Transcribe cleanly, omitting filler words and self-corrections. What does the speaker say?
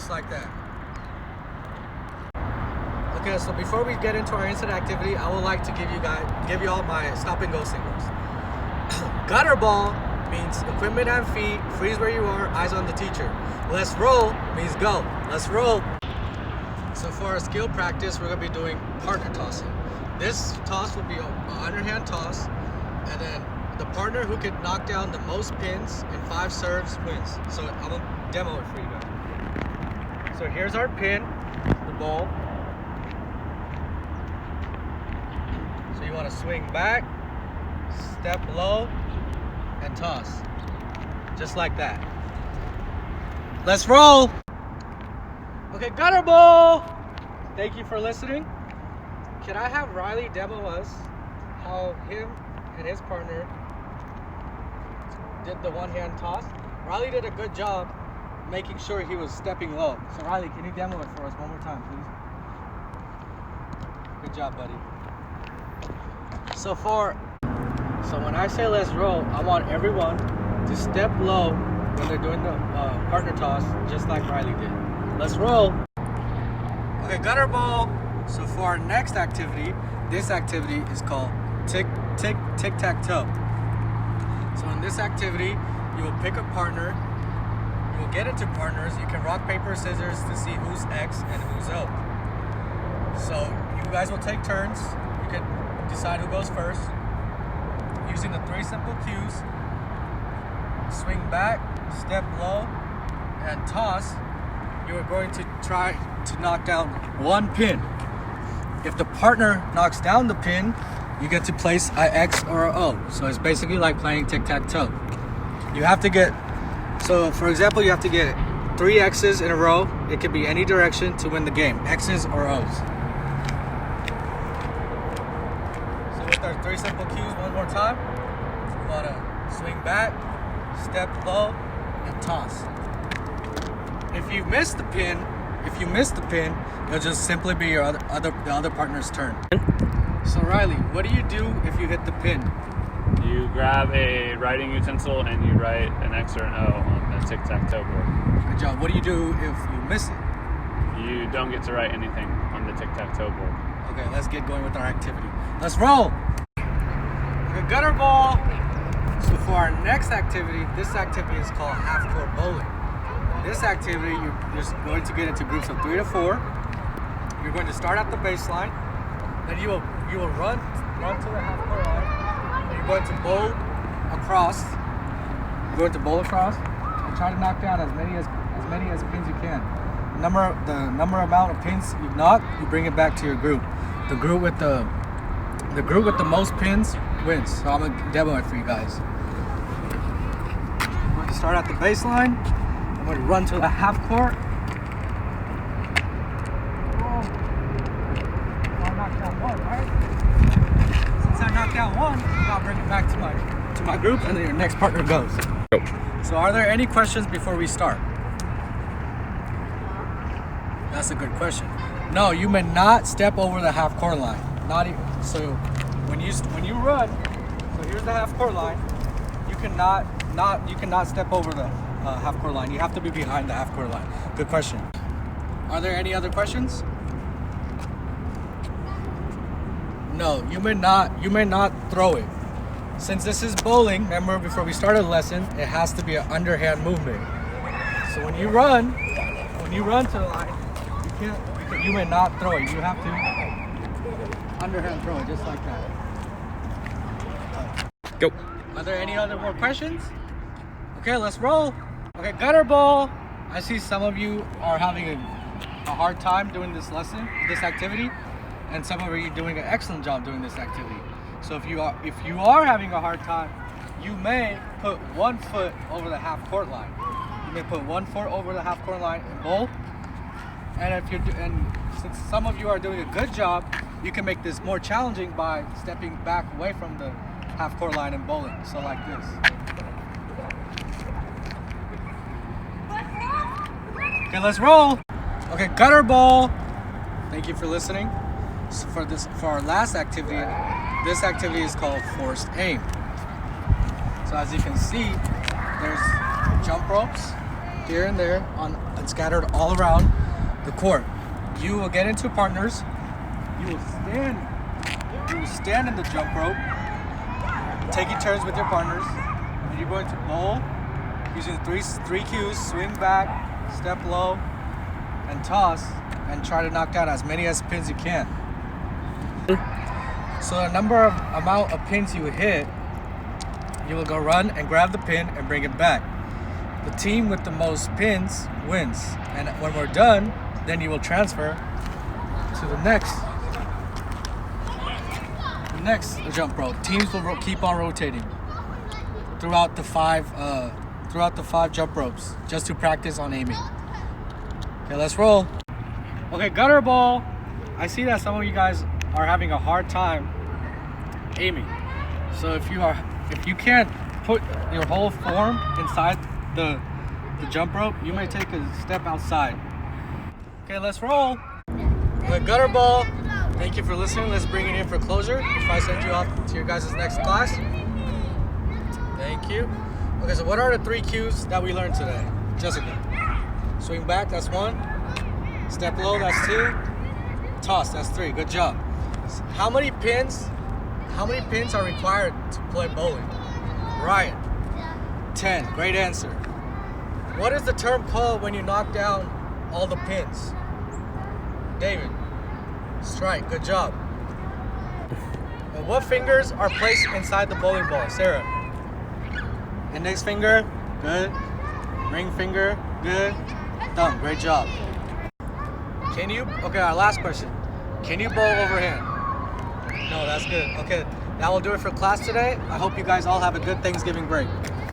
just like that. Okay, so before we get into our instant activity, I would like to give you all my stop and go signals. Gutter ball means equipment and feet, freeze where you are, eyes on the teacher. Let's roll means go. Let's roll. So for our skill practice, we're gonna be doing partner tossing. This toss will be an underhand toss, and then the partner who could knock down the most pins in 5 serves wins. So I'm gonna demo it for you guys. So here's our pin, the ball. So you want to swing back, step low, and toss. Just like that. Let's roll! Okay, gutter ball! Thank you for listening. Can I have Riley demo us how him and his partner did the one-hand toss? Riley did a good job making sure he was stepping low. So Riley, can you demo it for us one more time, please? Good job, buddy. So when I say let's roll, I want everyone to step low when they're doing the partner toss, just like Riley did. Let's roll. Okay, gutter ball. So for our next activity, this activity is called tic-tac-toe. So in this activity, you will pick a partner, you will get into partners, you can rock, paper, scissors to see who's X and who's O. So you guys will take turns, you can decide who goes first, using the 3 simple cues: swing back, step low, and toss. You are going to try to knock down 1 pin. If the partner knocks down the pin, you get to place a X or a O. So it's basically like playing tic-tac-toe. You have to get, so for example, you have to get 3 X's in a row. It could be any direction to win the game, X's or O's. So with our 3 simple cues, one more time. You want to swing back, step low, and toss. If you miss the pin, it'll just simply be the other partner's turn. So Riley, what do you do if you hit the pin? You grab a writing utensil and you write an X or an O on the tic-tac-toe board. Good job. What do you do if you miss it? You don't get to write anything on the tic-tac-toe board. Okay, let's get going with our activity. Let's roll! Okay, gutter ball! So for our next activity, this activity is called half-court bowling. In this activity, you're just going to get into groups of 3 to 4. You're going to start at the baseline. Then you will run to the half-court line. And you're going to bowl across. You're going to bowl across and try to knock down as many as pins you can. The number amount of pins you knock, you bring it back to your group. The group with the most pins wins. So I'm gonna demo it for you guys. I'm going to start at the baseline. I'm going to run to the half court. I knocked down 1, right? Since I knocked down 1, I'll bring it back to my group, and then your next partner goes. So are there any questions before we start? That's a good question. No, you may not step over the half court line. Not even. So when you run, so here's the half court line. You cannot step over the half court line. You have to be behind the half court line. Good question. Are there any other questions? No, you may not throw it. Since this is bowling, remember before we started the lesson, it has to be an underhand movement. So when you run to the line, you may not throw it. You have to underhand throw it just like that. Go. Are there any other more questions? Okay, let's roll. Okay, gutter ball. I see some of you are having a hard time doing this activity, and some of you are doing an excellent job doing this activity. So if you are having a hard time, you may put 1 foot over the half court line. You may put 1 foot over the half court line and bowl. And since some of you are doing a good job, you can make this more challenging by stepping back away from the half court line and bowling. So like this. Okay, let's roll. Okay, gutter ball. Thank you for listening. So for our last activity, this activity is called forced aim. So as you can see, there's jump ropes, here and there and scattered all around the court. You will get into partners. You will stand in the jump rope, taking turns with your partners, and you're going to bowl using three cues: swing back, step low, and toss, and try to knock down as many as pins you can. So the amount of pins you hit, you will go run and grab the pin and bring it back. The team with the most pins wins. And when we're done, then you will transfer to the next jump rope. Teams will keep on rotating throughout the five jump ropes just to practice on aiming. Okay, let's roll. Okay, gutter ball. I see that some of you guys are having a hard time aiming. So if you can't put your whole form inside the jump rope, you may take a step outside. Okay, let's roll. The gutter ball. Thank you for listening. Let's bring it in for closure before I send you off to your guys' next class. Thank you. Okay, so what are the 3 cues that we learned today? Jessica. Swing back, that's 1. Step low, that's 2. Toss, that's 3. Good job. How many pins are required to play bowling? Ryan. 10. Great answer. What is the term called when you knock down all the pins? David. Strike. Good job. And what fingers are placed inside the bowling ball? Sarah. Index finger. Good. Ring finger. Good. Thumb. Great job. Okay, our last question. Can you bowl overhand? No, that's good. Okay, that will do it for class today. I hope you guys all have a good Thanksgiving break.